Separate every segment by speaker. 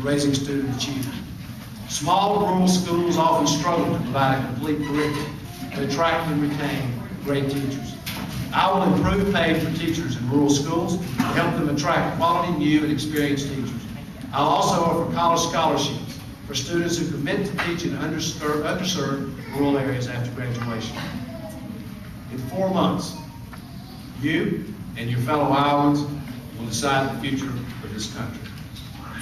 Speaker 1: raising student achievement. Small rural schools often struggle to provide a complete curriculum to attract and retain great teachers. I will improve pay for teachers in rural schools to help them attract quality, new, and experienced teachers. I'll also offer college scholarships for students who commit to teach in underserved rural areas after graduation. In 4 months, you and your fellow Iowans will decide the future of this country.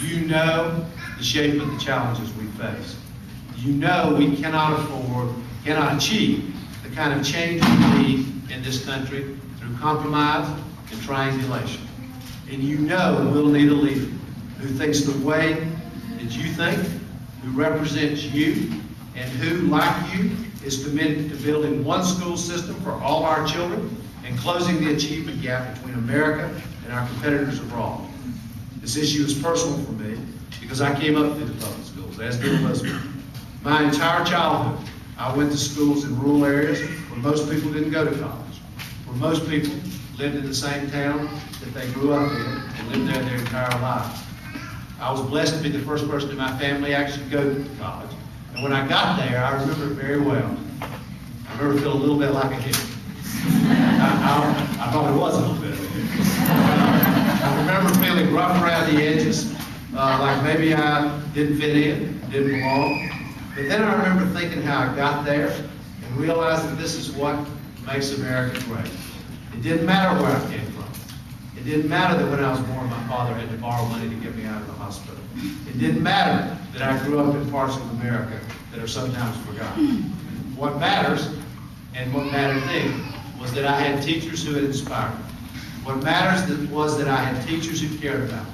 Speaker 1: You know the shape of the challenges we face. You know we cannot achieve the kind of change we need in this country through compromise and triangulation. And you know we'll need a leader who thinks the way that you think, who represents you, and who, like you, is committed to building one school system for all our children and closing the achievement gap between America and our competitors abroad. This issue is personal for me because I came up through the public schools, as did Elizabeth. My entire childhood, I went to schools in rural areas where most people didn't go to college, where most people lived in the same town that they grew up in and lived there their entire lives. I was blessed to be the first person in my family actually to go to college. And when I got there, I remember it very well. I remember feeling a little bit like a hippie. I probably was a little bit of a hippie. I remember feeling rough around the edges, like maybe I didn't fit in, didn't belong. But then I remember thinking how I got there and realized that this is what makes America great. It didn't matter where I came from. It didn't matter that when I was born, my father had to borrow money to get me out of the hospital. It didn't matter that I grew up in parts of America that are sometimes forgotten. What matters, and what mattered then, was that I had teachers who had inspired me. What matters was that I had teachers who cared about me.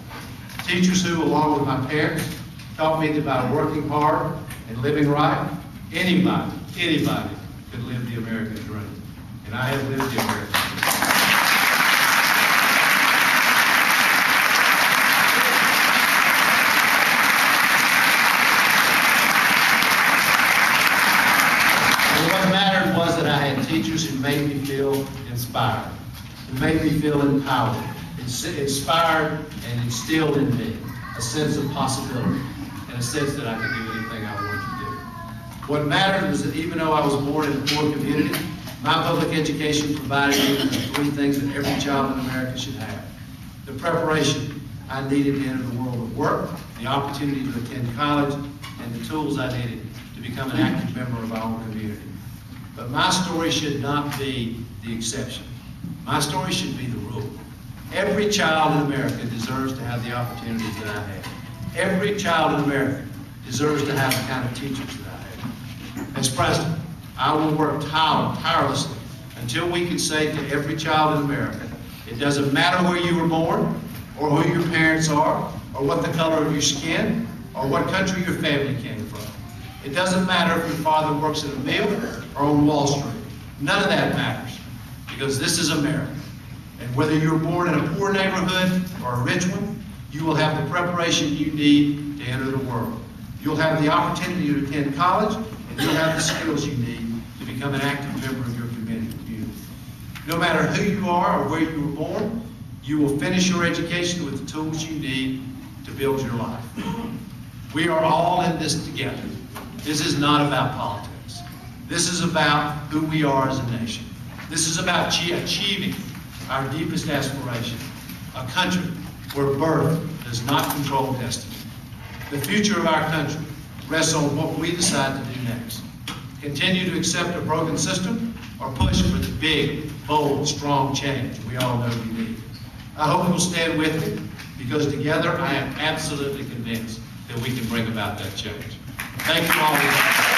Speaker 1: Teachers who, along with my parents, taught me that by working hard and living right, anybody could live the American dream. And I have lived the American dream. Was that I had teachers who made me feel inspired, who made me feel empowered, inspired and instilled in me a sense of possibility and a sense that I could do anything I wanted to do. What mattered was that even though I was born in a poor community, my public education provided me with the 3 things that every child in America should have. The preparation I needed to enter the world of work, the opportunity to attend college, and the tools I needed to become an active member of our own community. But my story should not be the exception. My story should be the rule. Every child in America deserves to have the opportunities that I had. Every child in America deserves to have the kind of teachers that I had. As president, I will work tirelessly until we can say to every child in America, it doesn't matter where you were born, or who your parents are, or what the color of your skin, or what country your family came from. It doesn't matter if your father works at a mill or on Wall Street. None of that matters, because this is America. And whether you're born in a poor neighborhood or a rich one, you will have the preparation you need to enter the world. You'll have the opportunity to attend college, and you'll have the skills you need to become an active member of your community. No matter who you are or where you were born, you will finish your education with the tools you need to build your life. We are all in this together. This is not about politics. This is about who we are as a nation. This is about achieving our deepest aspiration, a country where birth does not control destiny. The future of our country rests on what we decide to do next. Continue to accept a broken system or push for the big, bold, strong change we all know we need. I hope you'll stand with me, because together I am absolutely convinced that we can bring about that change. Thank you all.